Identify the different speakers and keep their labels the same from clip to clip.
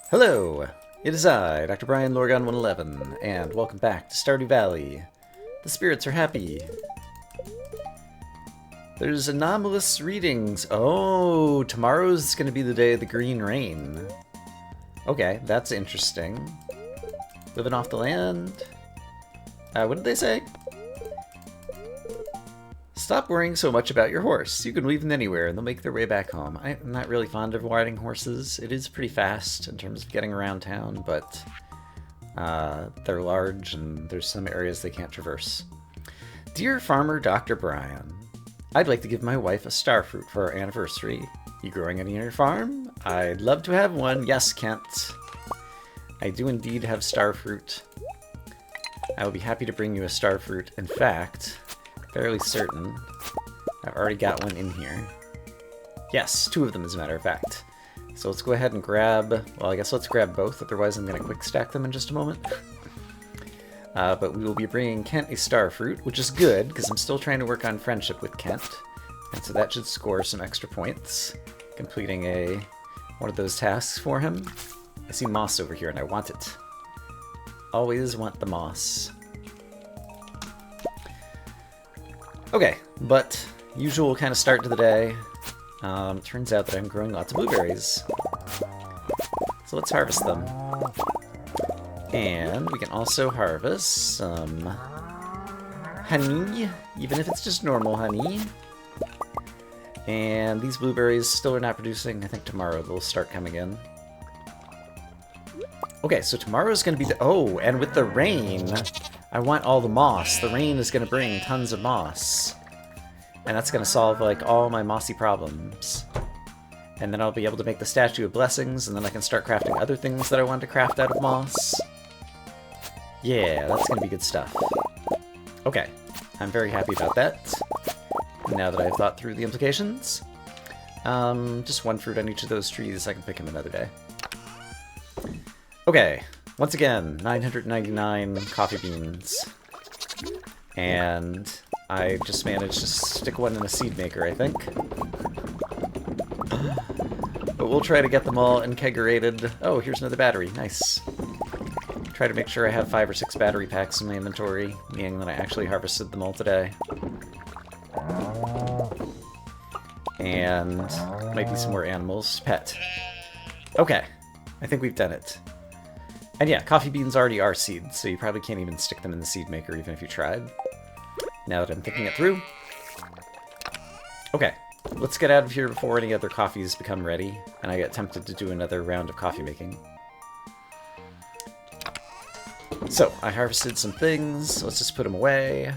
Speaker 1: Hello! It is I, Dr. Brian Lorgon 111, and welcome back to Stardew Valley. The spirits are happy. There's anomalous readings. Oh, tomorrow's going to be the day of the green rain. Okay, that's interesting. Living off the land. What did they say? Stop worrying so much about your horse. You can leave them anywhere and they'll make their way back home. I'm not really fond of riding horses. It is pretty fast in terms of getting around town, but they're large and there's some areas they can't traverse. Dear Farmer Dr. Brian, I'd like to give my wife a starfruit for our anniversary. You growing any on your farm? I'd love to have one. Yes, Kent. I do indeed have starfruit. I will be happy to bring you a starfruit. In fact, fairly certain I've already got one in here. Yes, two of them as a matter of fact. So let's go ahead and grab, well, I guess let's grab both, otherwise I'm going to quick stack them in just a moment. But we will be bringing Kent a starfruit, which is good, because I'm still trying to work on friendship with Kent. And so that should score some extra points, completing one of those tasks for him. I see moss over here and I want it. Always want the moss. Okay, but usual kind of start to the day. Turns out that I'm growing lots of blueberries. So let's harvest them. And we can also harvest some honey, even if it's just normal honey. And these blueberries still are not producing. I think tomorrow they'll start coming in. Okay, so tomorrow's going to be the... Oh, and with the rain, I want all the moss. The rain is going to bring tons of moss. And that's going to solve, like, all my mossy problems. And then I'll be able to make the Statue of Blessings, and then I can start crafting other things that I want to craft out of moss. Yeah, that's going to be good stuff. Okay, I'm very happy about that. Now that I've thought through the implications. Just one fruit on each of those trees. I can pick them another day. Okay, once again, 999 coffee beans. And I just managed to stick one in a seed maker, I think. But we'll try to get them all inkegrated. Oh, here's another battery. Nice. Try to make sure I have 5 or 6 battery packs in my inventory, meaning that I actually harvested them all today. And might be some more animals. Pet. Okay, I think we've done it. And yeah, coffee beans already are seeds, so you probably can't even stick them in the seed maker even if you tried. Now that I'm thinking it through. Okay, let's get out of here before any other coffees become ready, and I get tempted to do another round of coffee making. So, I harvested some things, let's just put them away.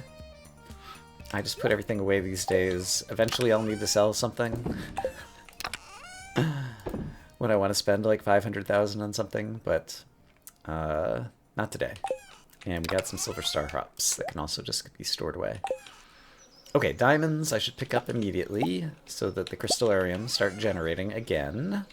Speaker 1: I just put everything away these days. Eventually I'll need to sell something. When I want to spend like 500,000 on something, but not today. And we got some silver star hops that can also just be stored away. Okay, diamonds I should pick up immediately so that the crystallariums start generating again.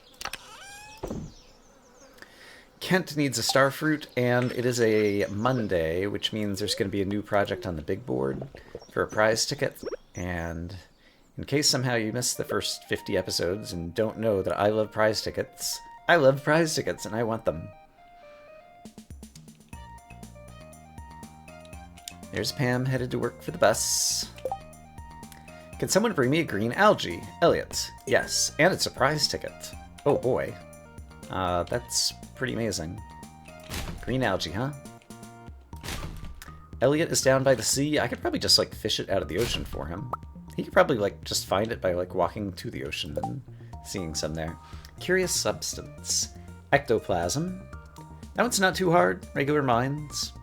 Speaker 1: Kent needs a starfruit, and it is a Monday, which means there's going to be a new project on the big board for a prize ticket. And in case somehow you missed the first 50 episodes and don't know that I love prize tickets and I want them. There's Pam headed to work for the bus. Can someone bring me a green algae? Elliot. Yes, and it's a prize ticket. Oh boy. That's pretty amazing. Green algae, huh? Elliot is down by the sea. I could probably just, like, fish it out of the ocean for him. He could probably, like, just find it by, like, walking to the ocean and seeing some there. Curious substance. Ectoplasm. That one's not too hard. Regular mines.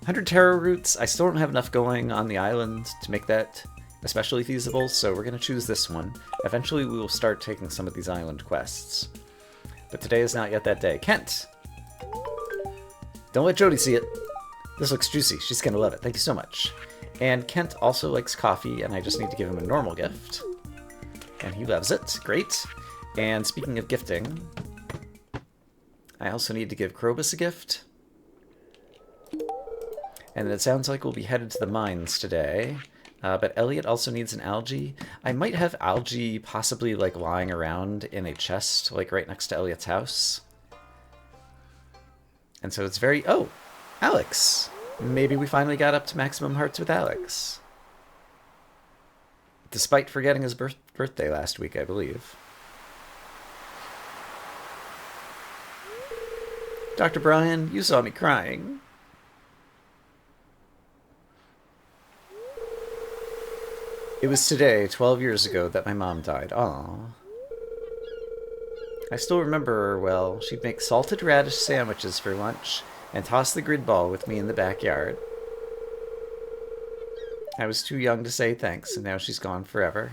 Speaker 1: 100 taro roots. I still don't have enough going on the island to make that especially feasible, so we're going to choose this one. Eventually we will start taking some of these island quests. But today is not yet that day. Kent! Don't let Jody see it. This looks juicy. She's going to love it. Thank you so much. And Kent also likes coffee, and I just need to give him a normal gift. And he loves it. Great. And speaking of gifting, I also need to give Krobus a gift. And it sounds like we'll be headed to the mines today. But Elliot also needs an algae. I might have algae possibly like lying around in a chest, like right next to Elliot's house. And so it's very... Oh, Alex! Maybe we finally got up to maximum hearts with Alex. Despite forgetting his birthday last week, I believe. Dr. Brian, you saw me crying. It was today, 12 years ago, that my mom died. Aww. I still remember her well. She'd make salted radish sandwiches for lunch and toss the grid ball with me in the backyard. I was too young to say thanks, and now she's gone forever.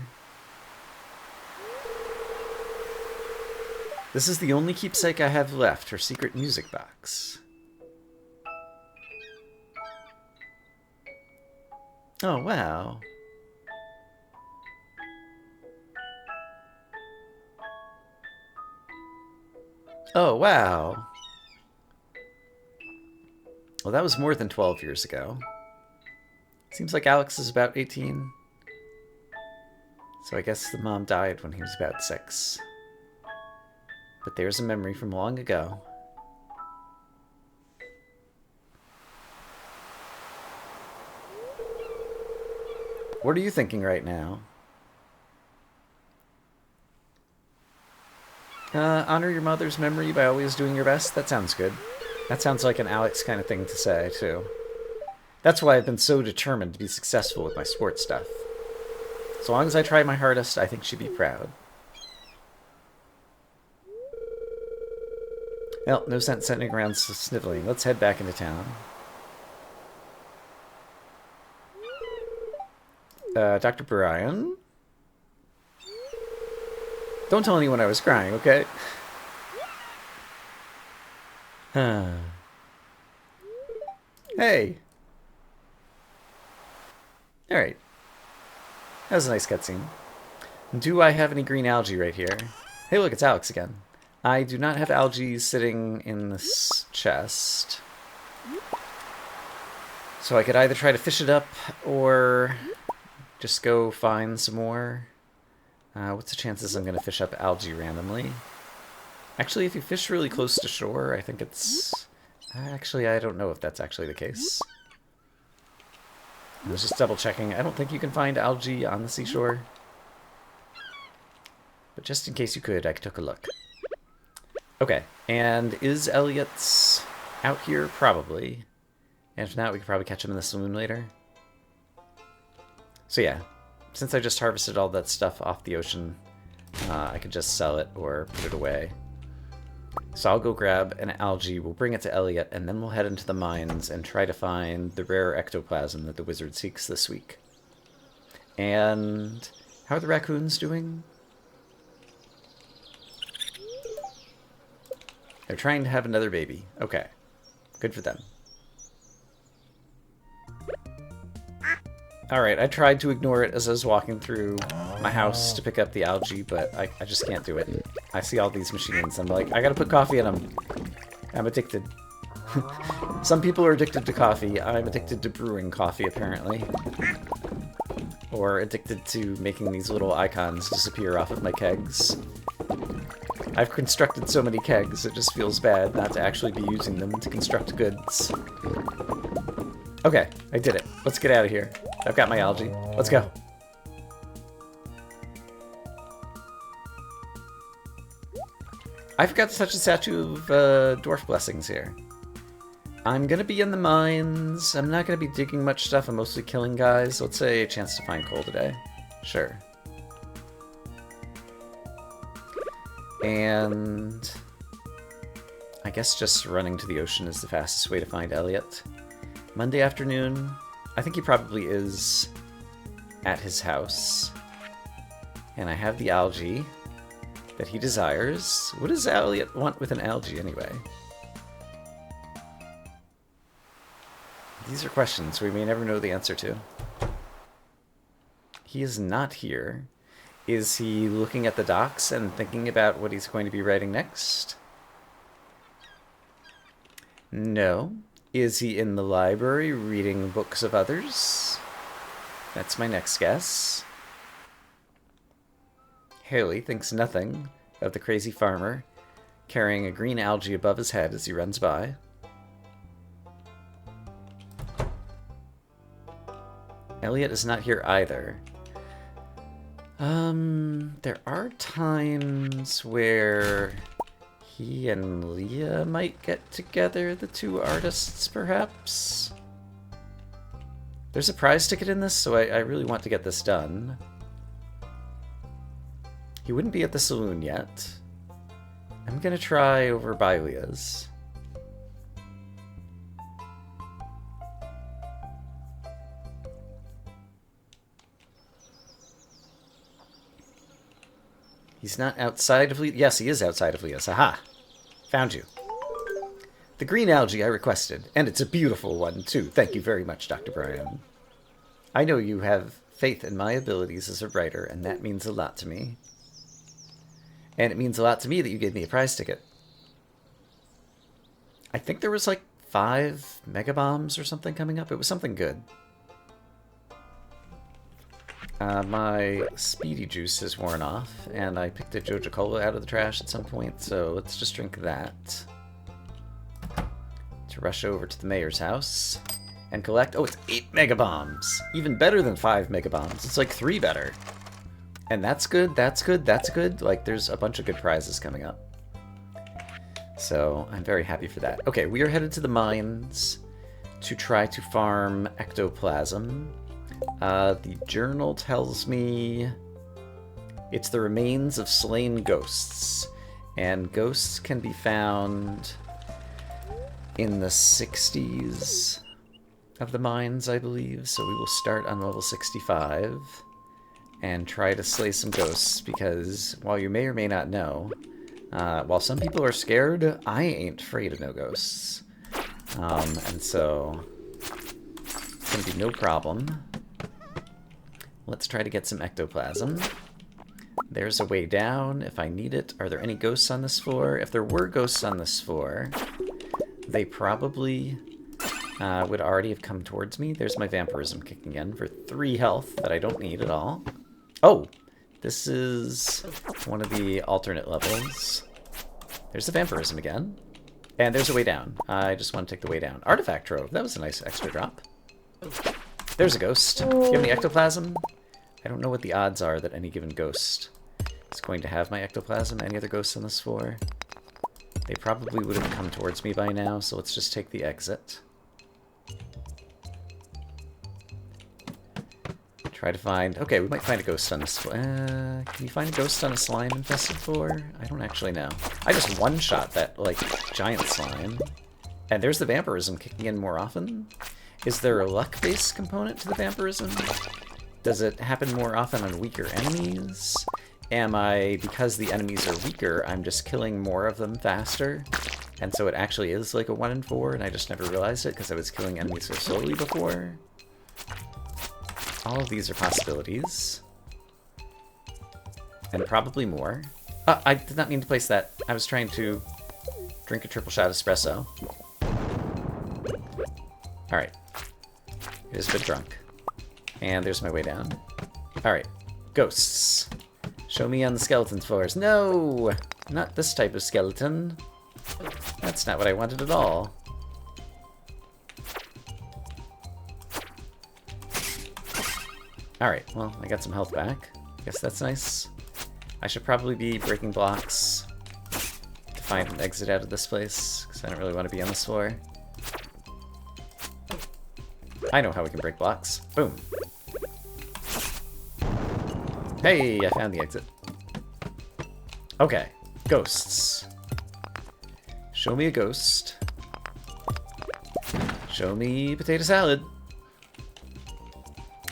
Speaker 1: This is the only keepsake I have left, her secret music box. Oh, wow. Oh, wow. Well, that was more than 12 years ago. Seems like Alex is about 18. So I guess the mom died when he was about 6. But there's a memory from long ago. What are you thinking right now? Honor your mother's memory by always doing your best? That sounds good. That sounds like an Alex kind of thing to say, too. That's why I've been so determined to be successful with my sports stuff. As long as I try my hardest, I think she'd be proud. Well, no sense sitting around sniveling. Let's head back into town. Dr. Brian? Don't tell anyone I was crying, okay? Hey! Alright. That was a nice cutscene. Do I have any green algae right here? Hey look, it's Alex again. I do not have algae sitting in this chest. So I could either try to fish it up, or just go find some more. What's the chances I'm going to fish up algae randomly? Actually, if you fish really close to shore, I think it's... Actually, I don't know if that's actually the case. I was just double checking. I don't think you can find algae on the seashore. But just in case you could, I took a look. Okay, and is Elliot's out here? Probably. And if not, we could probably catch him in the saloon later. So yeah, since I just harvested all that stuff off the ocean, I could just sell it or put it away. So I'll go grab an algae, we'll bring it to Elliot, and then we'll head into the mines and try to find the rare ectoplasm that the wizard seeks this week. And how are the raccoons doing? They're trying to have another baby. Okay. Good for them. Alright, I tried to ignore it as I was walking through my house to pick up the algae, but I just can't do it. I see all these machines, I'm like, I gotta put coffee in them. I'm addicted. Some people are addicted to coffee. I'm addicted to brewing coffee, apparently. Or addicted to making these little icons disappear off of my kegs. I've constructed so many kegs, it just feels bad not to actually be using them to construct goods. Okay, I did it. Let's get out of here. I've got my algae. Let's go. I forgot to touch the statue of dwarf blessings here. I'm gonna be in the mines. I'm not gonna be digging much stuff. I'm mostly killing guys. Let's say a chance to find coal today. Sure. And I guess just running to the ocean is the fastest way to find Elliot. Monday afternoon, I think he probably is at his house. And I have the algae that he desires. What does Elliot want with an algae anyway? These are questions we may never know the answer to. He is not here. Is he looking at the docks and thinking about what he's going to be writing next? No. Is he in the library reading books of others? That's my next guess. Haley thinks nothing of the crazy farmer carrying a green algae above his head as he runs by. Elliot is not here either. There are times where he and Leah might get together, the two artists, perhaps? There's a prize ticket in this, so I really want to get this done. He wouldn't be at the saloon yet. I'm gonna try over by Leah's. He's not outside of Leah. Yes, he is outside of Leah's. Aha! Found you. The green algae I requested, and it's a beautiful one, too. Thank you very much, Dr. Bryan. I know you have faith in my abilities as a writer, and that means a lot to me. And it means a lot to me that you gave me a prize ticket. I think there was like 5 megabombs or something coming up. It was something good. My speedy juice has worn off, and I picked a Joja Cola out of the trash at some point, so let's just drink that. To rush over to the mayor's house and collect... Oh, it's 8 megabombs! Even better than 5 megabombs. It's like 3 better. And that's good, that's good, that's good. Like, there's a bunch of good prizes coming up. So, I'm very happy for that. Okay, we are headed to the mines to try to farm ectoplasm. The journal tells me it's the remains of slain ghosts. And ghosts can be found in the 60s of the mines, I believe. So we will start on level 65 and try to slay some ghosts, because while you may or may not know, while some people are scared, I ain't afraid of no ghosts. And so it's going to be no problem. Let's try to get some ectoplasm. There's a way down if I need it. Are there any ghosts on this floor? If there were ghosts on this floor, they probably would already have come towards me. There's my vampirism kicking in for 3 health that I don't need at all. Oh, this is one of the alternate levels. There's the vampirism again. And there's a way down. I just want to take the way down. Artifact trove. That was a nice extra drop. There's a ghost. Do you have any ectoplasm? I don't know what the odds are that any given ghost is going to have my ectoplasm. Any other ghosts on this floor? They probably would have come towards me by now, so let's just take the exit. Try to find... Okay, we might find a ghost on this floor. Can you find a ghost on a slime-infested floor? I don't actually know. I just one-shot that, like, giant slime. And there's the vampirism kicking in more often. Is there a luck-based component to the vampirism? Does it happen more often on weaker enemies? Am I, because the enemies are weaker, I'm just killing more of them faster? And so it actually is like a 1 in 4, and I just never realized it because I was killing enemies so slowly before? All of these are possibilities. And probably more. I did not mean to place that. I was trying to drink a triple shot espresso. Alright. It is a bit drunk. And there's my way down. Alright. Ghosts. Show me on the skeleton floors. No! Not this type of skeleton. That's not what I wanted at all. Alright, well, I got some health back. Guess that's nice. I should probably be breaking blocks to find an exit out of this place, because I don't really want to be on this floor. I know how we can break blocks. Boom. Hey, I found the exit. Okay, ghosts. Show me a ghost. Show me potato salad.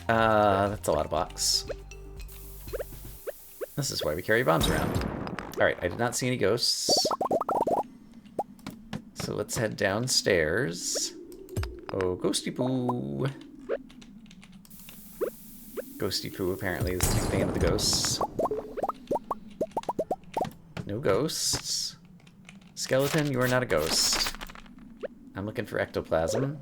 Speaker 1: That's a lot of blocks. This is why we carry bombs around. Alright, I did not see any ghosts. So let's head downstairs. Oh, Ghosty Poo. Ghosty Poo apparently is the nickname of the ghosts. No ghosts. Skeleton, you are not a ghost. I'm looking for ectoplasm.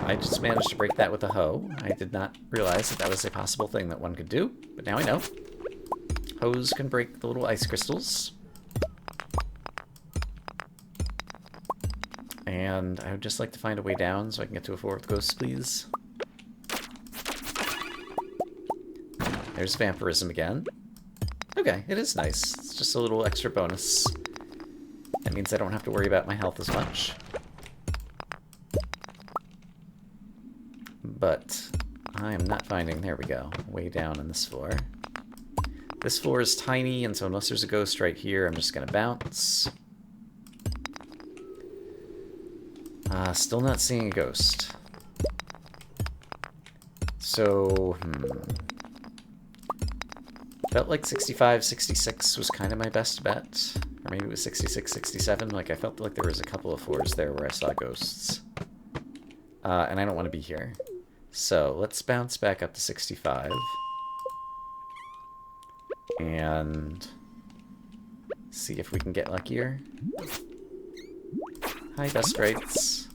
Speaker 1: I just managed to break that with a hoe. I did not realize that that was a possible thing that one could do, but now I know. Hoes can break the little ice crystals. And I would just like to find a way down so I can get to a floor with ghosts, please. There's vampirism again. Okay, it is nice. It's just a little extra bonus. That means I don't have to worry about my health as much. But I am not finding... There we go. Way down on this floor. This floor is tiny, and so unless there's a ghost right here, I'm just going to bounce. Still not seeing a ghost. So, felt like 65, 66 was kind of my best bet. Or maybe it was 66, 67. Like, I felt like there was a couple of floors there where I saw ghosts. And I don't want to be here. So, let's bounce back up to 65. And see if we can get luckier. Hi, dust sprites.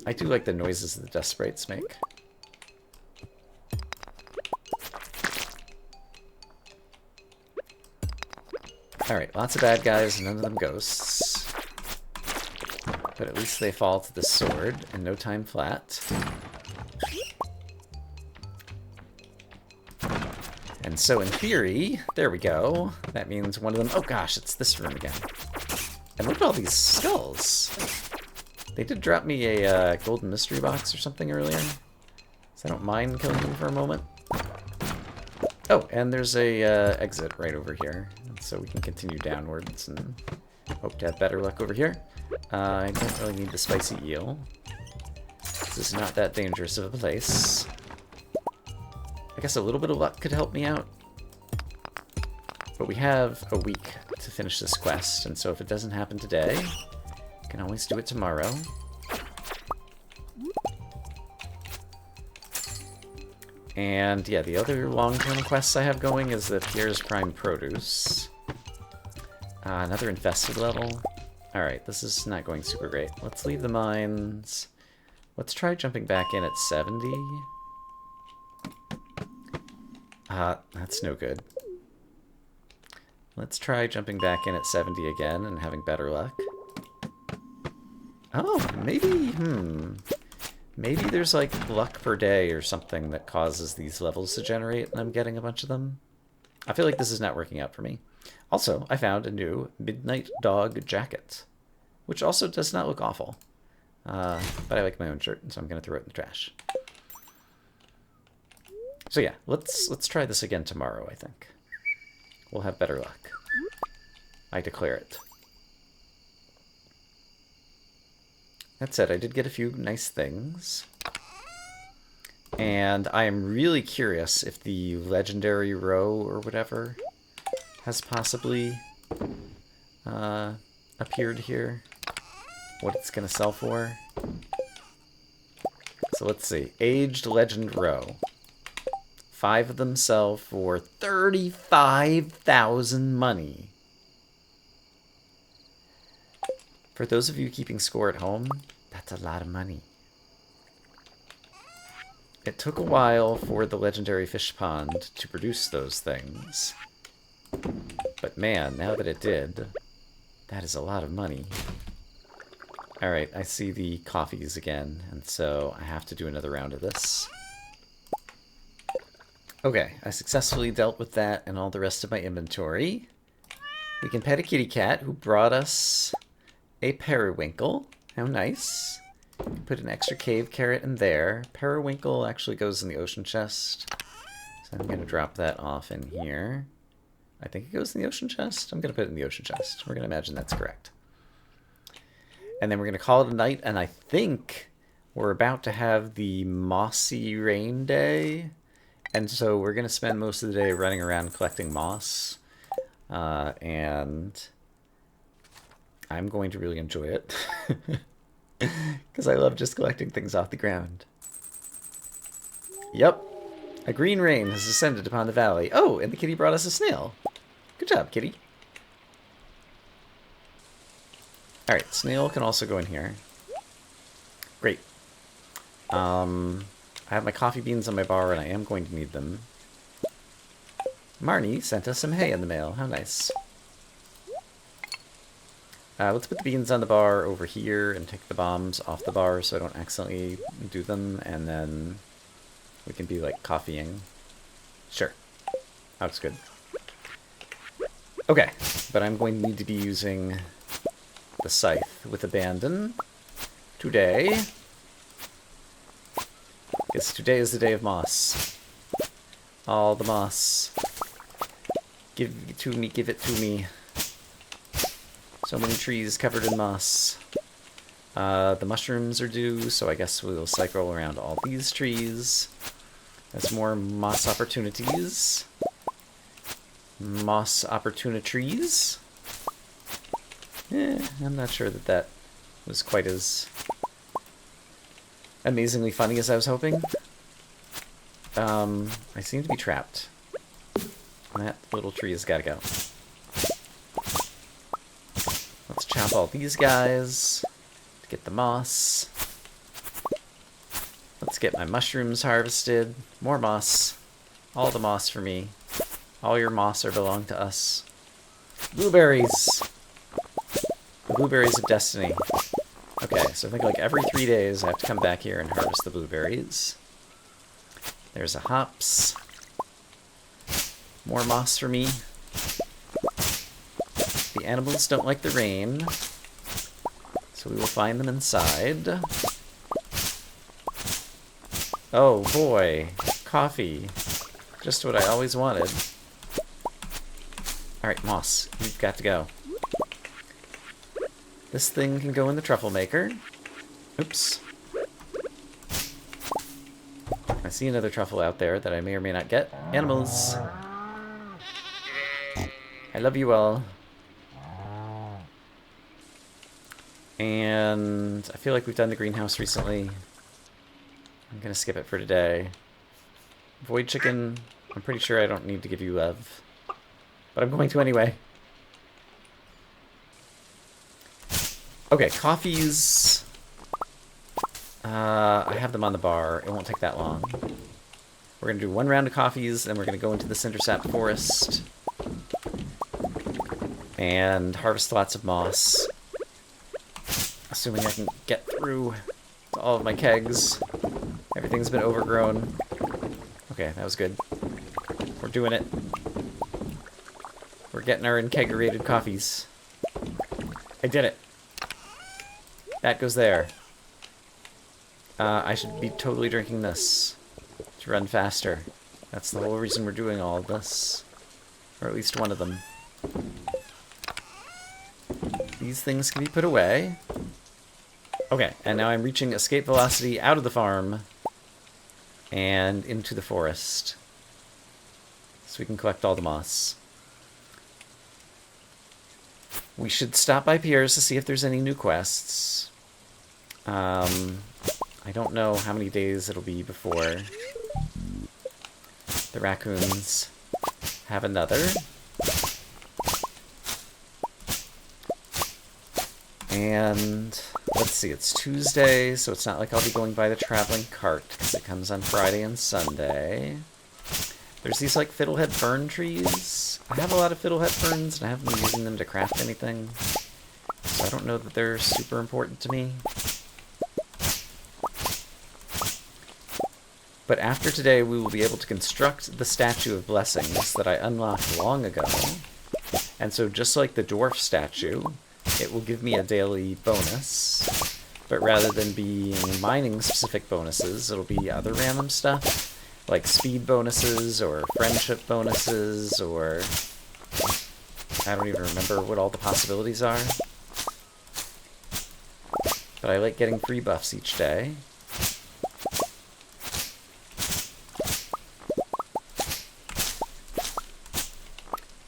Speaker 1: I do like the noises the dust sprites make. Alright, lots of bad guys, none of them ghosts. But at least they fall to the sword, and no time flat. And so in theory, there we go. That means one of them... Oh gosh, it's this room again. And look at all these skulls. They did drop me a golden mystery box or something earlier. So I don't mind killing them for a moment. Oh, and there's a exit right over here. So we can continue downwards and hope to have better luck over here. I don't really need the spicy eel. This is not that dangerous of a place. I guess a little bit of luck could help me out. But we have a week to finish this quest, and so if it doesn't happen today, I can always do it tomorrow. And yeah, the other long-term quests I have going is the Pierre's Prime Produce. Another infested level. Alright, this is not going super great. Let's leave the mines. Let's try jumping back in at 70. That's no good. Let's try jumping back in at 70 again and having better luck. Oh, maybe, maybe there's like luck per day or something that causes these levels to generate and I'm getting a bunch of them. I feel like this is not working out for me. Also, I found a new Midnight Dog jacket, which also does not look awful. But I like my own shirt, so I'm going to throw it in the trash. So yeah, let's try this again tomorrow, I think. We'll have better luck. I declare it. That said, I did get a few nice things. And I am really curious if the legendary row or whatever has possibly appeared here. What it's going to sell for. So let's see. Aged Legend Row. 5 of them sell for 35,000 money. For those of you keeping score at home, that's a lot of money. It took a while for the legendary fish pond to produce those things. But man, now that it did, that is a lot of money. Alright, I see the coffees again, and so I have to do another round of this. Okay, I successfully dealt with that and all the rest of my inventory. We can pet a kitty cat who brought us a periwinkle. How nice. Put an extra cave carrot in there. Periwinkle actually goes in the ocean chest. So I'm going to drop that off in here. I think it goes in the ocean chest. I'm going to put it in the ocean chest. We're going to imagine that's correct. And then we're going to call it a night, and I think we're about to have the mossy rain day. And so we're going to spend most of the day running around collecting moss. And I'm going to really enjoy it. Because I love just collecting things off the ground. Yep. A green rain has descended upon the valley. Oh, and the kitty brought us a snail. Good job, kitty. Alright, snail can also go in here. Great. I have my coffee beans on my bar, and I am going to need them. Marnie sent us some hay in the mail. How nice. Let's put the beans on the bar over here and take the bombs off the bar so I don't accidentally do them, and then we can be, like, coffeeing. Sure. That looks good. Okay, but I'm going to need to be using the scythe with abandon today. Because today is the day of moss. All the moss. Give it to me, give it to me. So many trees covered in moss. The mushrooms are due, so I guess we'll cycle around all these trees. There's more moss opportunities. Moss opportunities. I'm not sure that that was quite as amazingly funny as I was hoping. I seem to be trapped. That little tree has got to go. Let's chop all these guys to get the moss. Let's get my mushrooms harvested. More moss. All the moss for me. All your moss are belong to us. Blueberries! The blueberries of destiny. Okay, so I think like every 3 days I have to come back here and harvest the blueberries. There's a hops. More moss for me. The animals don't like the rain, so we will find them inside. Oh boy, coffee. Just what I always wanted. Alright, moss, you've got to go. This thing can go in the truffle maker. Oops. I see another truffle out there that I may or may not get. Animals! I love you all. And I feel like we've done the greenhouse recently. I'm gonna skip it for today. Void chicken, I'm pretty sure I don't need to give you love. But I'm going to anyway. Okay, coffees. I have them on the bar. It won't take that long. We're gonna do 1 round of coffees, then we're gonna go into the Cindersap Forest. And harvest lots of moss. Assuming I can get through to all of my kegs. Everything's been overgrown. Okay, that was good. We're doing it. We're getting our inkegerated coffees. I did it. That goes there. I should be totally drinking this to run faster. That's the whole reason we're doing all of this. Or at least one of them. These things can be put away. Okay, and now I'm reaching escape velocity out of the farm and into the forest. So we can collect all the moss. We should stop by Pierre's to see if there's any new quests. I don't know how many days it'll be before the raccoons have another. And let's see, it's Tuesday, so it's not like I'll be going by the traveling cart because it comes on Friday and Sunday. There's these like fiddlehead fern trees. I have a lot of fiddlehead ferns and I haven't been using them to craft anything. So I don't know that they're super important to me. But after today, we will be able to construct the Statue of Blessings that I unlocked long ago. And so just like the dwarf statue, it will give me a daily bonus. But rather than being mining-specific bonuses, it'll be other random stuff. Like speed bonuses, or friendship bonuses, or... I don't even remember what all the possibilities are. But I like getting free buffs each day.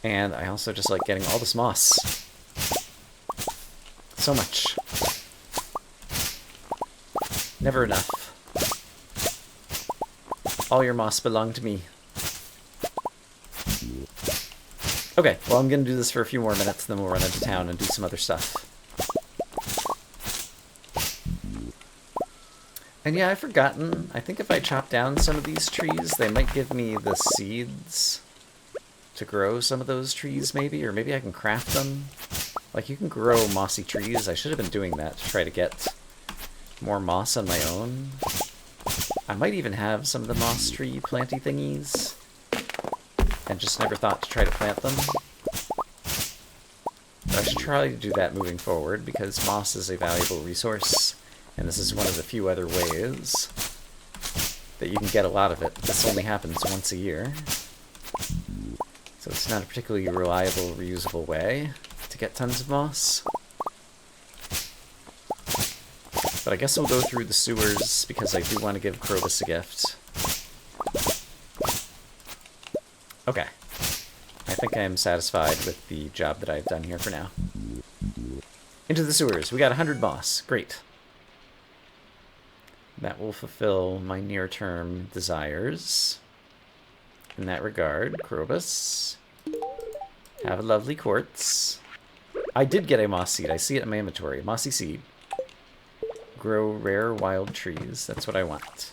Speaker 1: And I also just like getting all this moss. So much. Never enough. All your moss belong to me. Okay, well I'm gonna do this for a few more minutes, then we'll run into town and do some other stuff. And yeah, I've forgotten. I think if I chop down some of these trees, they might give me the seeds to grow some of those trees, maybe? Or maybe I can craft them? Like, you can grow mossy trees. I should have been doing that to try to get more moss on my own. I might even have some of the moss tree planty thingies, and just never thought to try to plant them. But I should try to do that moving forward, because moss is a valuable resource, and this is one of the few other ways that you can get a lot of it. This only happens once a year, so it's not a particularly reliable, reusable way to get tons of moss. But I guess we'll go through the sewers, because I do want to give Krobus a gift. Okay. I think I am satisfied with the job that I've done here for now. Into the sewers. We got 100 moss. Great. That will fulfill my near-term desires. In that regard, Krobus, have a lovely quartz. I did get a moss seed. I see it in my inventory. Mossy seed. Grow rare wild trees. That's what I want.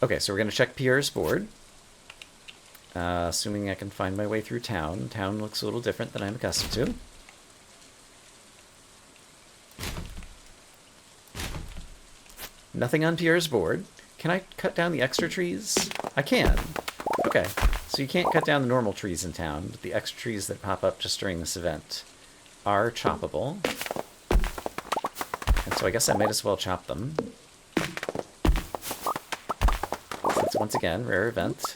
Speaker 1: Okay, so we're going to check Pierre's board. Assuming I can find my way through town. Town looks a little different than I'm accustomed to. Nothing on Pierre's board. Can I cut down the extra trees? I can. Okay, so you can't cut down the normal trees in town, but the extra trees that pop up just during this event are choppable. And so I guess I might as well chop them. Since, once again, rare event.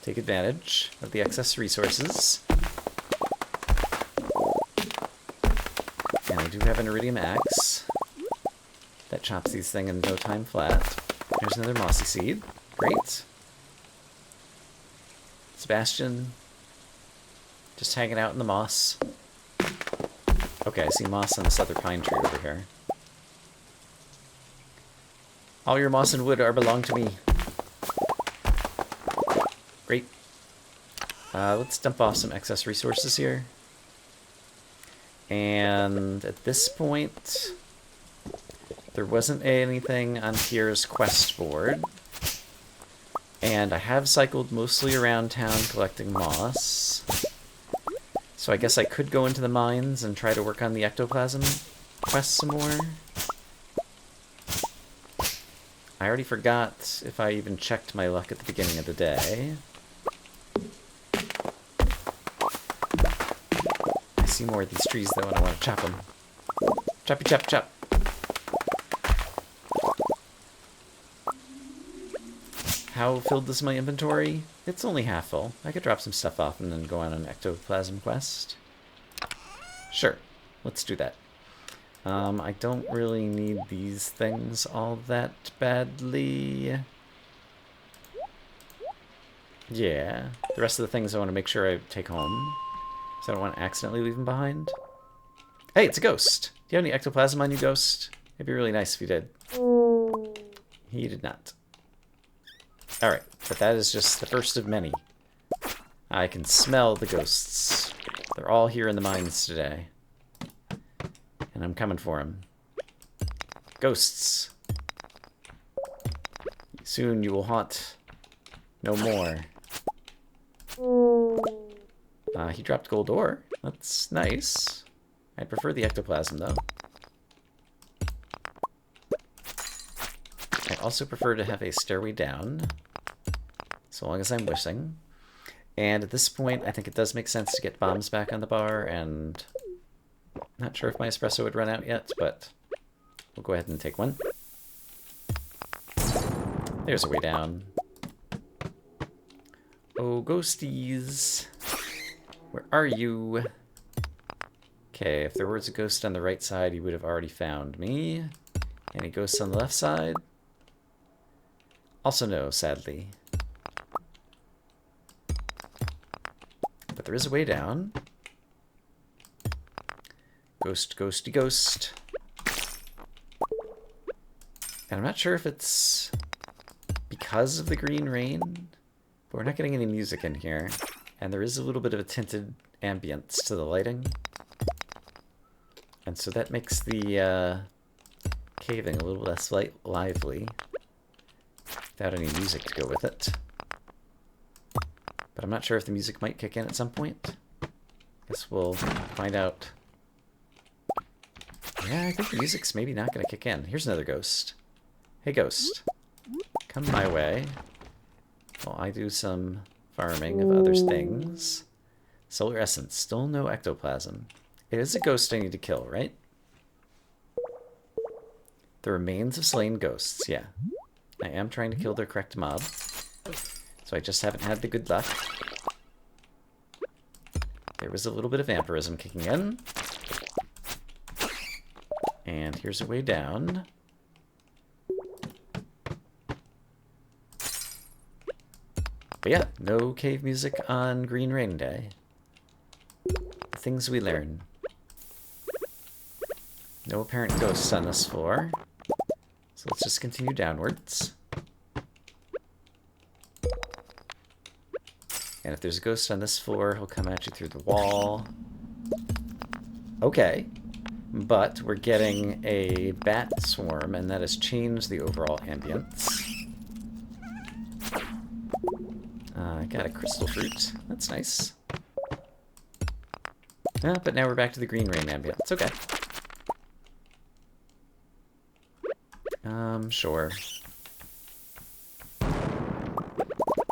Speaker 1: Take advantage of the excess resources. And I do have an iridium axe that chops these things in no time flat. Here's another mossy seed. Great. Sebastian, just hanging out in the moss. Okay, I see moss on this other pine tree over here. All your moss and wood are belong to me. Great. Let's dump off some excess resources here. And at this point, there wasn't anything on Pierre's quest board. And I have cycled mostly around town collecting moss. So I guess I could go into the mines and try to work on the ectoplasm quest some more. I already forgot if I even checked my luck at the beginning of the day. I see more of these trees though and I want to chop them. Choppy chop chop. How filled is my inventory? It's only half full. I could drop some stuff off and then go on an ectoplasm quest. Sure, let's do that. I don't really need these things all that badly. Yeah, the rest of the things I want to make sure I take home, so I don't want to accidentally leave them behind. Hey, it's a ghost! Do you have any ectoplasm on you, ghost? It'd be really nice if you did. He did not. Alright, but that is just the first of many. I can smell the ghosts. They're all here in the mines today. And I'm coming for them. Ghosts. Soon you will haunt no more. He dropped gold ore. That's nice. I prefer the ectoplasm, though. I also prefer to have a stairway down, so long as I'm wishing. And at this point, I think it does make sense to get bombs back on the bar, and not sure if my espresso would run out yet, but we'll go ahead and take one. There's a way down. Oh, ghosties. Where are you? Okay, if there was a ghost on the right side, he would have already found me. Any ghosts on the left side? Also no, sadly. But there is a way down. Ghost, ghosty, ghost. And I'm not sure if it's because of the green rain, but we're not getting any music in here. And there is a little bit of a tinted ambience to the lighting. And so that makes the caving a little less lively, without any music to go with it. But I'm not sure if the music might kick in at some point. Guess we'll find out. Yeah, I think the music's maybe not going to kick in. Here's another ghost. Hey, ghost. Come my way. While I do some farming of other things. Solar essence. Still no ectoplasm. It is a ghost I need to kill, right? The remains of slain ghosts. Yeah. I am trying to kill their correct mob. So I just haven't had the good luck. There was a little bit of vampirism kicking in. And here's a way down. But yeah, no cave music on Green Rain Day. The things we learn. No apparent ghosts on this floor. So let's just continue downwards. And if there's a ghost on this floor, he'll come at you through the wall. Okay. But we're getting a bat swarm, and that has changed the overall ambience. I got a crystal fruit. That's nice. But now we're back to the green rain ambience. Okay. Sure.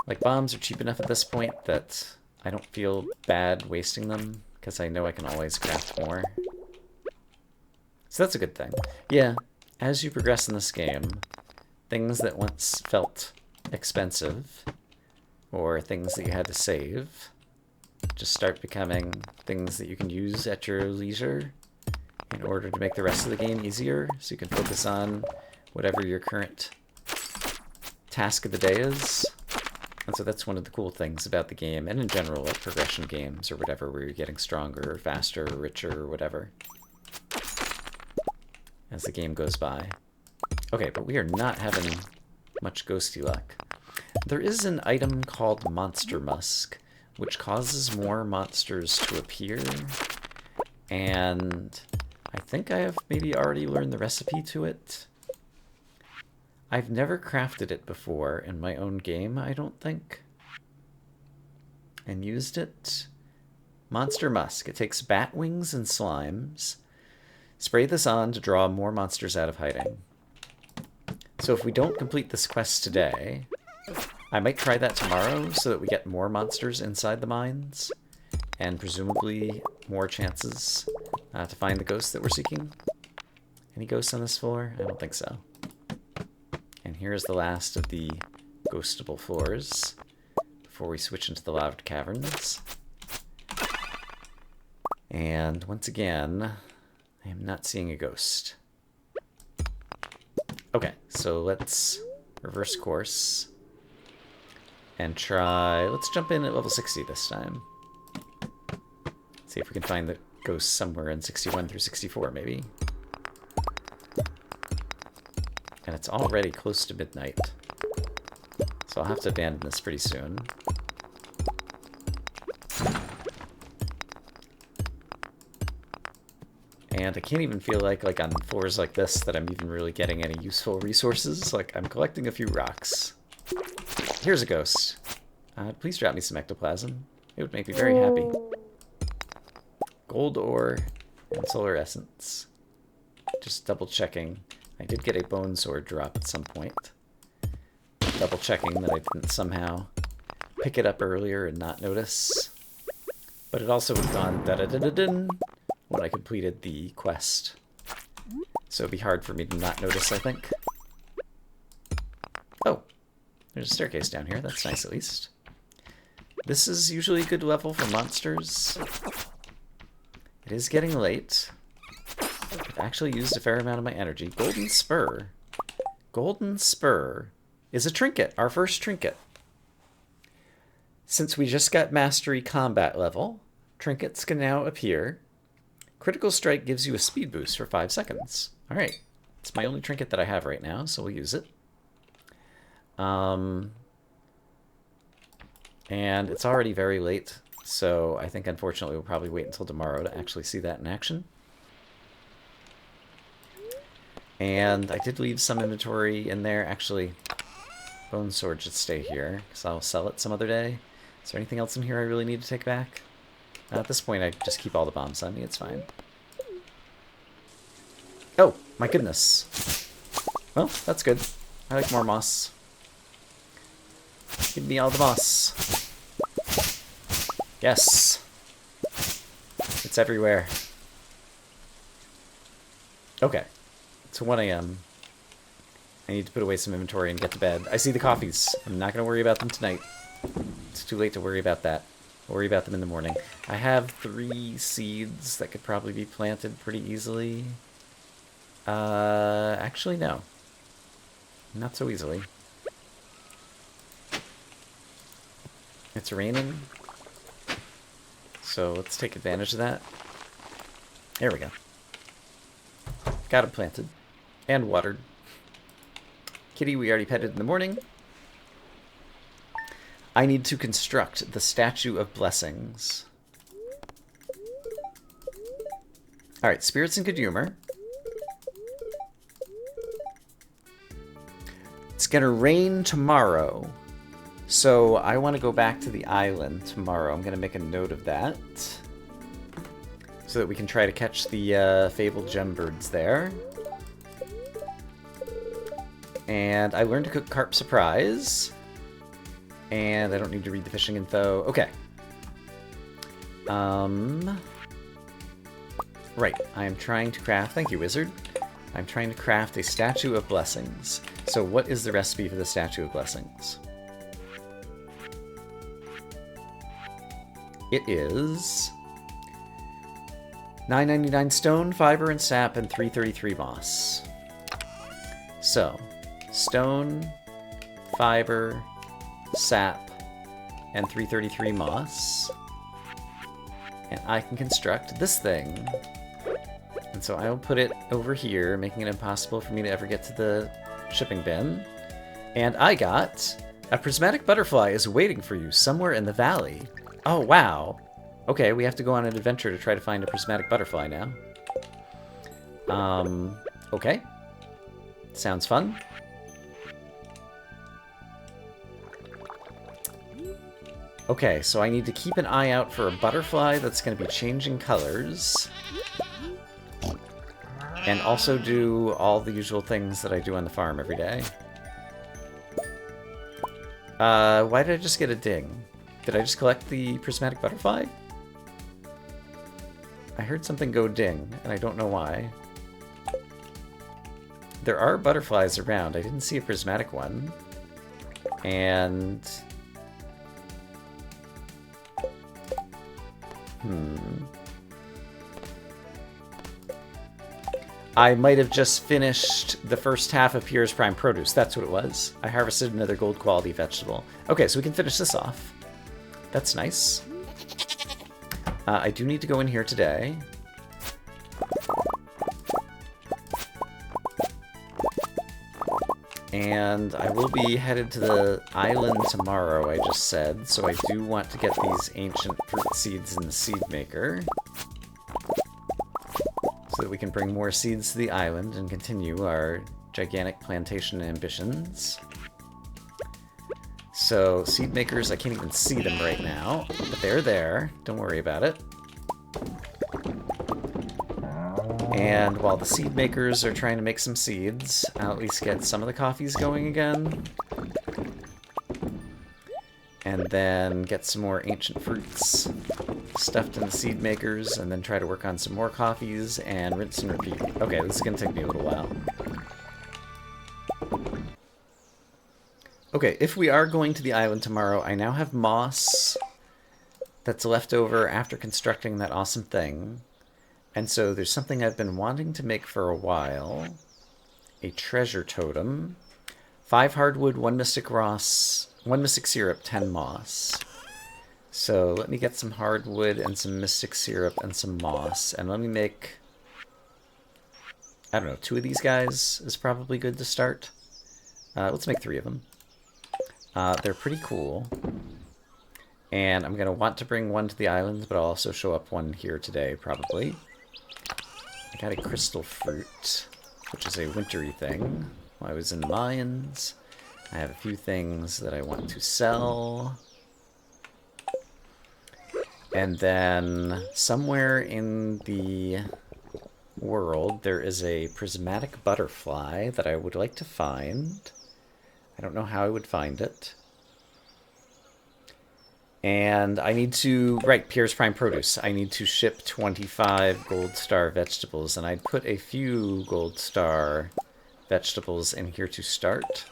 Speaker 1: Like, bombs are cheap enough at this point that I don't feel bad wasting them, because I know I can always craft more. So that's a good thing. Yeah, as you progress in this game, things that once felt expensive, or things that you had to save, just start becoming things that you can use at your leisure in order to make the rest of the game easier, so you can focus on whatever your current task of the day is. And so that's one of the cool things about the game, and in general, like progression games or whatever, where you're getting stronger or faster or richer or whatever as the game goes by. Okay, but we are not having much ghosty luck. There is an item called Monster Musk, which causes more monsters to appear, and I think I have maybe already learned the recipe to it. I've never crafted it before in my own game, I don't think, and used it. Monster Musk. It takes bat wings and slimes. Spray this on to draw more monsters out of hiding. So if we don't complete this quest today, I might try that tomorrow so that we get more monsters inside the mines, and presumably more chances to find the ghosts that we're seeking. Any ghosts on this floor? I don't think so. And here's the last of the ghostable floors before we switch into the laved caverns. And once again, I am not seeing a ghost. Okay, so let's reverse course and try... Let's jump in at level 60 this time. See if we can find the ghosts somewhere in 61 through 64, maybe. And it's already close to midnight, so I'll have to abandon this pretty soon. And I can't even feel like on floors like this that I'm even really getting any useful resources. Like, I'm collecting a few rocks. Here's a ghost. Please drop me some ectoplasm. It would make me very happy. Gold ore and solar essence. Just double checking. I did get a bone sword drop at some point. Double checking that I didn't somehow pick it up earlier and not notice. But it also would have gone da-da-da-da-din when I completed the quest. So it'd be hard for me to not notice, I think. Oh, there's a staircase down here. That's nice, at least. This is usually a good level for monsters. It is getting late. I've actually used a fair amount of my energy. Golden Spur. Golden Spur is a trinket, our first trinket. Since we just got Mastery Combat level, trinkets can now appear. Critical Strike gives you a speed boost for 5 seconds. Alright, it's my only trinket that I have right now, so we'll use it. And it's already very late, so I think unfortunately we'll probably wait until tomorrow to actually see that in action. And I did leave some inventory in there. Actually, Bone Sword should stay here, because I'll sell it some other day. Is there anything else in here I really need to take back? At this point, I just keep all the bombs on me. It's fine. Oh, my goodness. Well, that's good. I like more moss. Give me all the moss. Yes. It's everywhere. Okay. It's 1 a.m. I need to put away some inventory and get to bed. I see the coffees. I'm not going to worry about them tonight. It's too late to worry about that. I'll worry about them in the morning. I have 3 seeds that could probably be planted pretty easily. Actually, no. Not so easily. It's raining. So let's take advantage of that. There we go. Got it planted. And watered. Kitty, we already petted in the morning. I need to construct the Statue of Blessings. Alright, spirits in good humor. It's gonna rain tomorrow. So I want to go back to the island tomorrow. I'm gonna make a note of that. So that we can try to catch the fabled gem birds there. And I learned to cook carp surprise. And I don't need to read the fishing info. Okay. Right. I am trying to craft... Thank you, wizard. I'm trying to craft a Statue of Blessings. So what is the recipe for the Statue of Blessings? It is... 9.99 stone, fiber, and sap, and 3.33 moss. So, stone, fiber, sap, and 3.33 moss. And I can construct this thing. And so I will put it over here, making it impossible for me to ever get to the shipping bin. And I got... A prismatic butterfly is waiting for you somewhere in the valley. Oh, wow. Okay, we have to go on an adventure to try to find a prismatic butterfly now. Okay. Sounds fun. Okay, so I need to keep an eye out for a butterfly that's going to be changing colors. And also do all the usual things that I do on the farm every day. Why did I just get a ding? Did I just collect the prismatic butterfly? I heard something go ding, and I don't know why. There are butterflies around. I didn't see a prismatic one. And... I might have just finished the first half of Pierre's Prime Produce. That's what it was. I harvested another gold quality vegetable. Okay, so we can finish this off. That's nice. I do need to go in here today. And I will be headed to the island tomorrow, I just said. So I do want to get these ancient fruit seeds in the seed maker. So that we can bring more seeds to the island and continue our gigantic plantation ambitions. So, seed makers, I can't even see them right now, but they're there. Don't worry about it. And while the seed makers are trying to make some seeds, I'll at least get some of the coffees going again. And then get some more ancient fruits stuffed in the seed makers, and then try to work on some more coffees, and rinse and repeat. Okay, this is going to take me a little while. Okay, if we are going to the island tomorrow, I now have moss that's left over after constructing that awesome thing. And so there's something I've been wanting to make for a while. A treasure totem. 5 hardwood, 1 mystic ross, 1 mystic syrup, 10 moss. So let me get some hardwood and some mystic syrup and some moss. And let me make, I don't know, 2 of these guys is probably good to start. Let's make 3 of them. They're pretty cool. And I'm going to want to bring one to the island, but I'll also show up one here today, probably. I got a crystal fruit, which is a wintry thing. While I was in the mines, I have a few things that I want to sell. And then somewhere in the world there is a prismatic butterfly that I would like to find. I don't know how I would find it. And I need to, right, Pierre's Prime Produce. I need to ship 25 gold star vegetables, and I'd put a few gold star vegetables in here to start.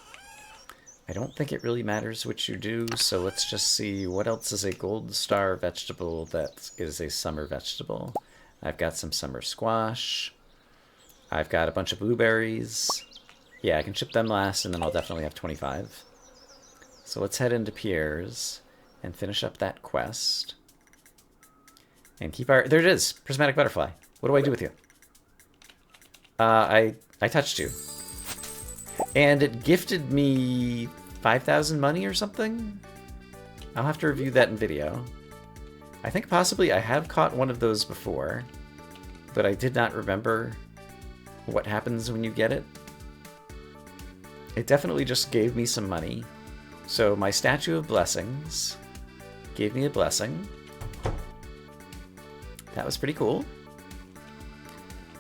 Speaker 1: I don't think it really matters what you do, so let's just see what else is a gold star vegetable that is a summer vegetable. I've got some summer squash. I've got a bunch of blueberries. Yeah, I can ship them last, and then I'll definitely have 25. So let's head into Pierre's and finish up that quest. And keep our... There it is! Prismatic butterfly. What do I do with you? I touched you. And it gifted me 5,000 money or something? I'll have to review that in video. I think possibly I have caught one of those before, but I did not remember what happens when you get it. It definitely just gave me some money. So my Statue of Blessings gave me a blessing. That was pretty cool.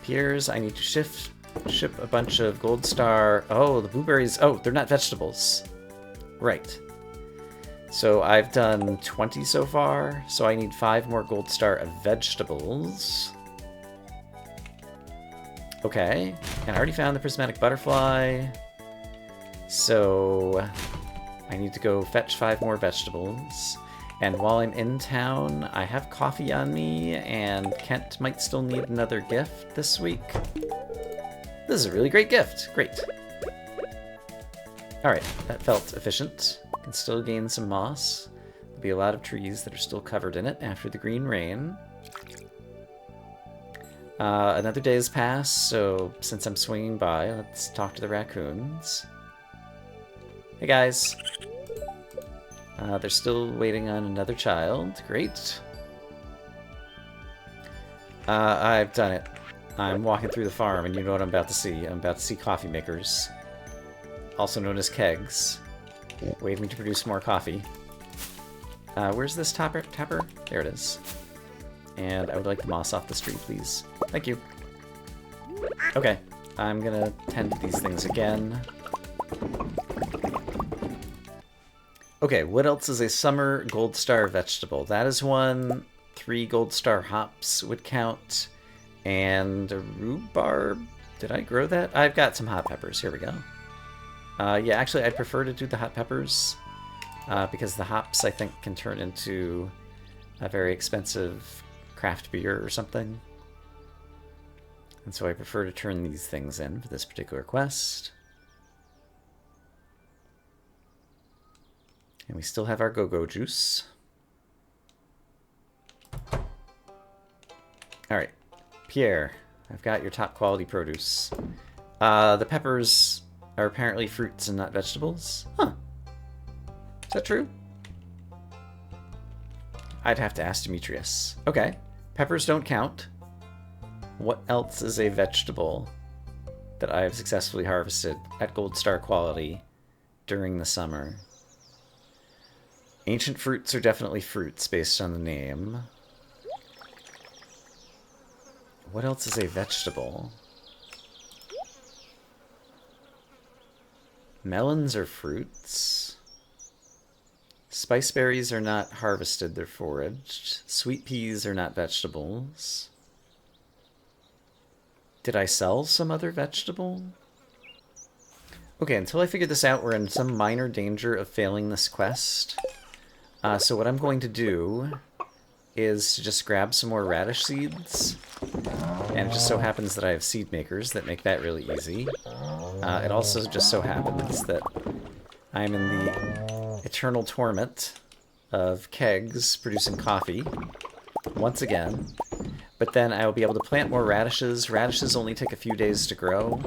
Speaker 1: Pierre's, I need to ship a bunch of gold star... Oh, the blueberries... Oh, they're not vegetables. Right. So I've done 20 so far, so I need 5 more gold star of vegetables. Okay, and I already found the prismatic butterfly. So I need to go fetch 5 more vegetables. And while I'm in town, I have coffee on me, and Kent might still need another gift this week. This is a really great gift. Great. Alright, that felt efficient. Can still gain some moss. There'll be a lot of trees that are still covered in it after the green rain. Another day has passed, so since I'm swinging by, let's talk to the raccoons. Hey guys. They're still waiting on another child. Great. I've done it. I'm walking through the farm, and you know what I'm about to see. I'm about to see coffee makers, also known as kegs, waiting to produce more coffee. Where's this tapper? There it is. And I would like the moss off the street, please. Thank you. Okay, I'm gonna tend to these things again. Okay, what else is a summer gold star vegetable? That is one. 3 gold star hops would count. And a rhubarb. Did I grow that? I've got some hot peppers. Here we go. Yeah, actually, I'd prefer to do the hot peppers. Because the hops, I think, can turn into a very expensive craft beer or something. And so I prefer to turn these things in for this particular quest. And we still have our go-go juice. Alright, Pierre, I've got your top quality produce. The peppers are apparently fruits and not vegetables. Huh. Is that true? I'd have to ask Demetrius. Okay, peppers don't count. What else is a vegetable that I have successfully harvested at gold star quality during the summer? Ancient fruits are definitely fruits based on the name. What else is a vegetable? Melons are fruits. Spice berries are not harvested, they're foraged. Sweet peas are not vegetables. Did I sell some other vegetable? Okay, until I figure this out, we're in some minor danger of failing this quest. So what I'm going to do is to just grab some more radish seeds. And it just so happens that I have seed makers that make that really easy. It also just so happens that I'm in the eternal torment of kegs producing coffee once again. But then I will be able to plant more radishes. Radishes only take a few days to grow.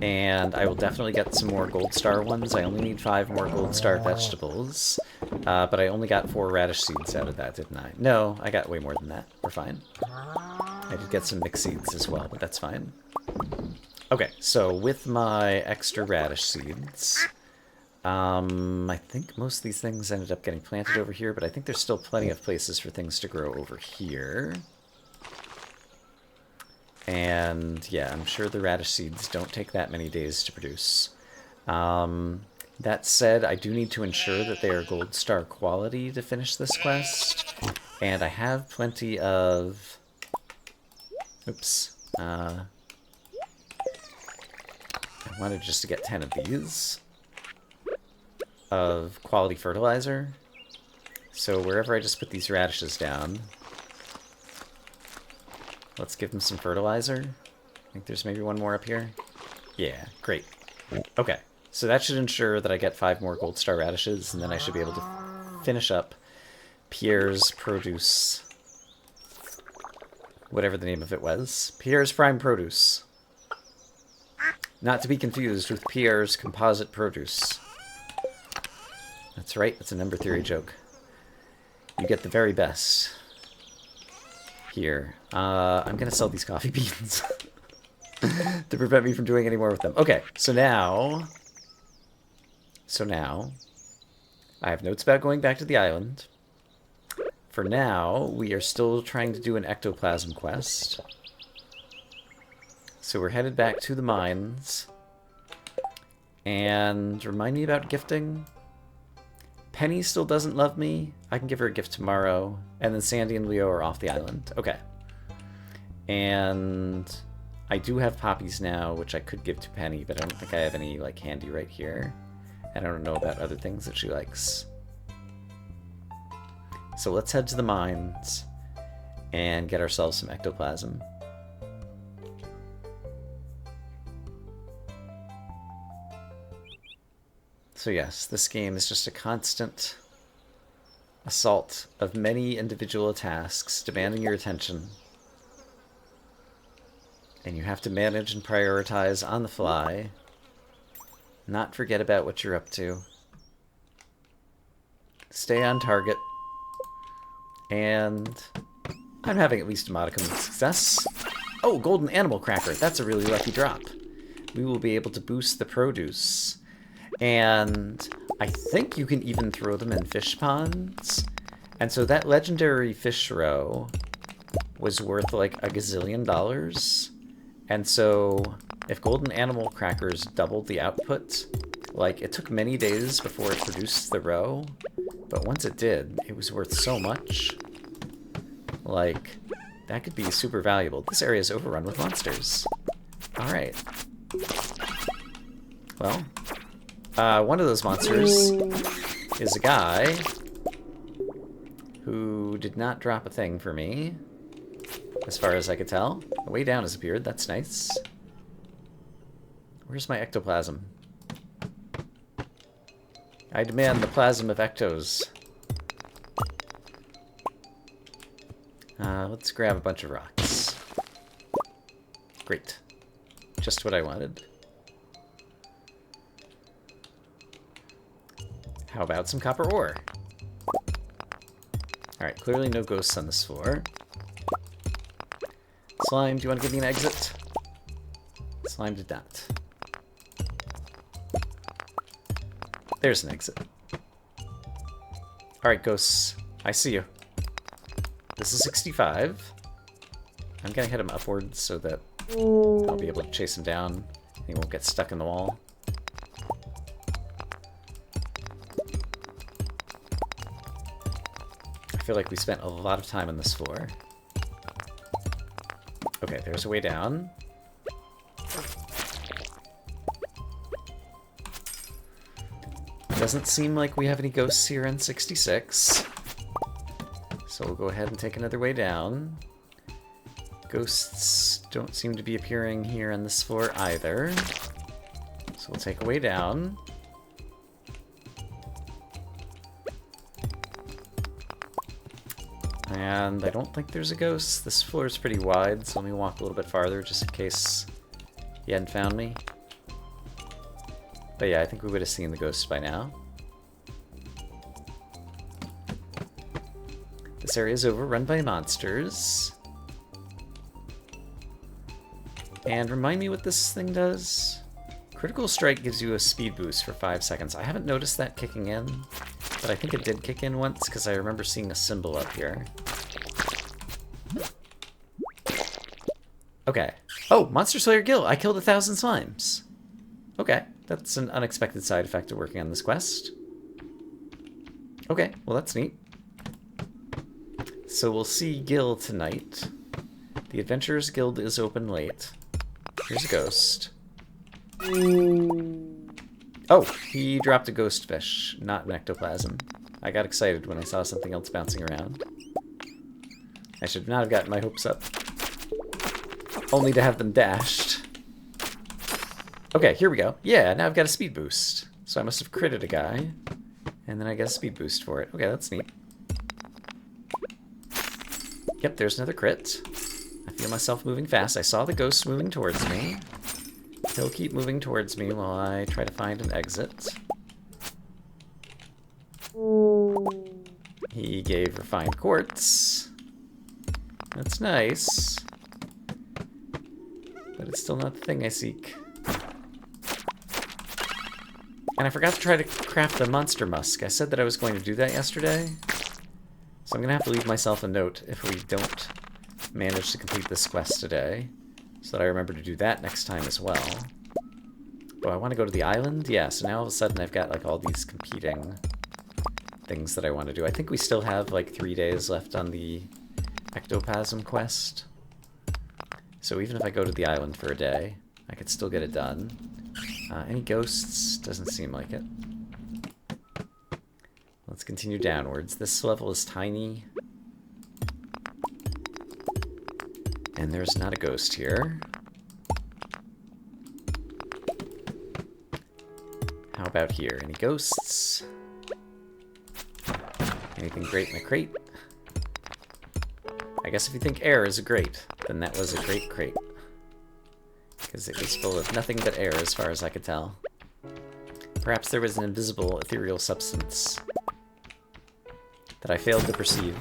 Speaker 1: And I will definitely get some more gold star ones. I only need 5 more gold star vegetables. But I only got 4 radish seeds out of that, didn't I? No, I got way more than that. We're fine. I did get some mixed seeds as well, but that's fine. Okay, so with my extra radish seeds, I think most of these things ended up getting planted over here, but I think there's still plenty of places for things to grow over here. And yeah, I'm sure the radish seeds don't take that many days to produce. That said, I do need to ensure that they are gold star quality to finish this quest. And I have plenty of... Oops. I wanted just to get 10 of these. Of quality fertilizer. So wherever I just put these radishes down... Let's give them some fertilizer. I think there's maybe one more up here. Yeah, great. Okay, so that should ensure that I get 5 more gold star radishes, and then I should be able to finish up Pierre's produce. Whatever the name of it was. Pierre's prime produce. Not to be confused with Pierre's composite produce. That's right, it's a number theory joke. You get the very best. Here. I'm going to sell these coffee beans to prevent me from doing any more with them. Okay, so now I have notes about going back to the island. For now, we are still trying to do an ectoplasm quest. So we're headed back to the mines. And remind me about gifting. Penny still doesn't love me. I can give her a gift tomorrow. And then Sandy and Leo are off the island. Okay. And I do have poppies now, which I could give to Penny, but I don't think I have any like handy right here. And I don't know about other things that she likes. So let's head to the mines and get ourselves some ectoplasm. So yes, this game is just a constant assault of many individual tasks demanding your attention. And you have to manage and prioritize on the fly. Not forget about what you're up to. Stay on target. And I'm having at least a modicum of success. Oh, golden animal cracker. That's a really lucky drop. We will be able to boost the produce. And I think you can even throw them in fish ponds. And so that legendary fish roe was worth like a gazillion dollars. And so if golden animal crackers doubled the output, like it took many days before it produced the roe, but once it did, it was worth so much. Like, that could be super valuable. This area is overrun with monsters. Alright. Well, one of those monsters is a guy who did not drop a thing for me, as far as I could tell. A way down has appeared. That's nice. Where's my ectoplasm? I demand the plasm of ectos. Let's grab a bunch of rocks. Great. Just what I wanted. How about some copper ore? Alright, clearly no ghosts on this floor. Slime, do you want to give me an exit? Slime did not. There's an exit. Alright, ghosts. I see you. This is 65. I'm gonna hit him upwards so that I'll be able to chase him down. He won't get stuck in the wall. I feel like we spent a lot of time on this floor. Okay, there's a way down. Doesn't seem like we have any ghosts here in 66. So we'll go ahead and take another way down. Ghosts don't seem to be appearing here on this floor either. So we'll take a way down. And I don't think there's a ghost. This floor is pretty wide, so let me walk a little bit farther just in case he hadn't found me. But yeah, I think we would have seen the ghost by now. This area is overrun by monsters. And remind me what this thing does? Critical Strike gives you a speed boost for 5 seconds. I haven't noticed that kicking in, but I think it did kick in once because I remember seeing a symbol up here. Okay. Oh, Monster Slayer Gil! I killed 1,000 slimes! Okay, that's an unexpected side effect of working on this quest. Okay, well that's neat. So we'll see Gil tonight. The Adventurers Guild is open late. Here's a ghost. Oh, he dropped a ghost fish, not an ectoplasm. I got excited when I saw something else bouncing around. I should not have gotten my hopes up. Only to have them dashed. Okay, here we go. Yeah, now I've got a speed boost. So I must have critted a guy. And then I get a speed boost for it. Okay, that's neat. Yep, there's another crit. I feel myself moving fast. I saw the ghost moving towards me. He'll keep moving towards me while I try to find an exit. He gave refined quartz. That's nice. But it's still not the thing I seek. And I forgot to try to craft the monster musk. I said that I was going to do that yesterday. So I'm going to have to leave myself a note if we don't manage to complete this quest today. So that I remember to do that next time as well. Oh, I want to go to the island? Yeah, so now all of a sudden I've got like all these competing things that I want to do. I think we still have like 3 days left on the ectoplasm quest. So even if I go to the island for a day, I could still get it done. Any ghosts? Doesn't seem like it. Let's continue downwards. This level is tiny. And there's not a ghost here. How about here? Any ghosts? Anything great in a crate? I guess if you think air is a grate, then that was a great crate. Because it was full of nothing but air as far as I could tell. Perhaps there was an invisible ethereal substance that I failed to perceive.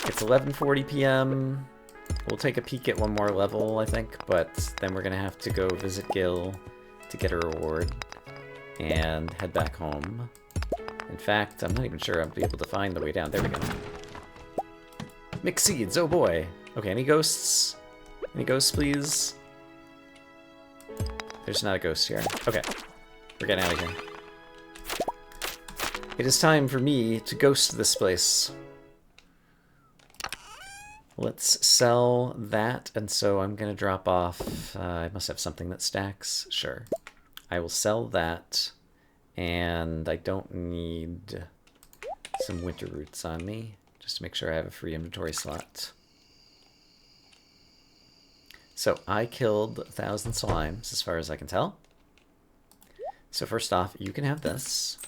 Speaker 1: It's 11:40 p.m. We'll take a peek at one more level, I think, but then we're gonna have to go visit Gil to get a reward and head back home. In fact, I'm not even sure I'll be able to find the way down. There we go. Mixed seeds, oh boy. Okay, any ghosts? Any ghosts, please? There's not a ghost here. Okay, we're getting out of here. It is time for me to ghost this place. Let's sell that, and so I'm going to drop off... I must have something that stacks. Sure. I will sell that, and I don't need some winter roots on me, just to make sure I have a free inventory slot. So I killed 1,000 slimes, as far as I can tell. So first off, you can have this.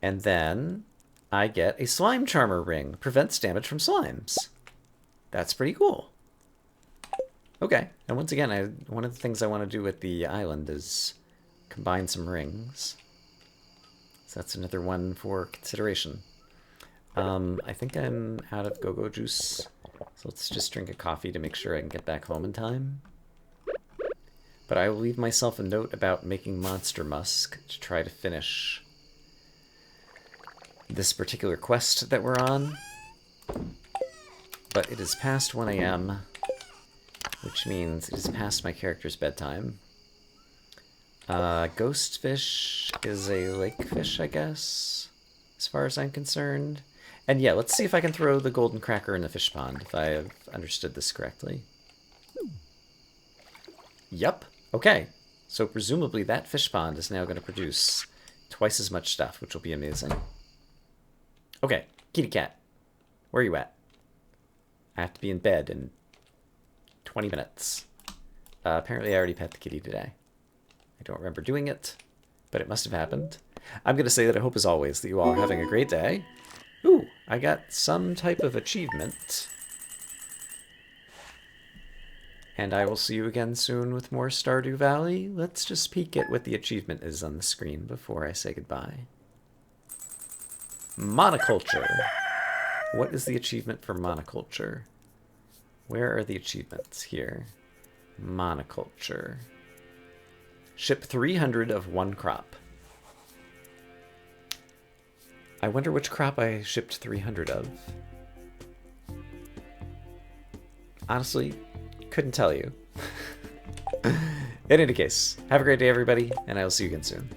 Speaker 1: And then I get a slime charmer ring. Prevents damage from slimes. That's pretty cool. Okay, and once again, one of the things I want to do with the island is combine some rings. So that's another one for consideration. I think I'm out of go-go juice, so let's just drink a coffee to make sure I can get back home in time. But I will leave myself a note about making monster musk to try to finish this particular quest that we're on. But it is past 1 a.m., which means it is past my character's bedtime. Ghostfish is a lake fish, I guess, as far as I'm concerned. And yeah, let's see if I can throw the golden cracker in the fish pond, if I have understood this correctly. Yup. Okay. So presumably that fish pond is now going to produce twice as much stuff, which will be amazing. Okay, kitty cat. Where are you at? I have to be in bed in 20 minutes. Apparently I already pet the kitty today. I don't remember doing it, but it must have happened. I'm going to say that I hope, as always, that you all are having a great day. Ooh, I got some type of achievement. And I will see you again soon with more Stardew Valley. Let's just peek at what the achievement is on the screen before I say goodbye. Monoculture. What is the achievement for monoculture? Where are the achievements here? Monoculture. Ship 300 of one crop. I wonder which crop I shipped 300 of. Honestly, couldn't tell you. In any case, have a great day, everybody, and I will see you again soon.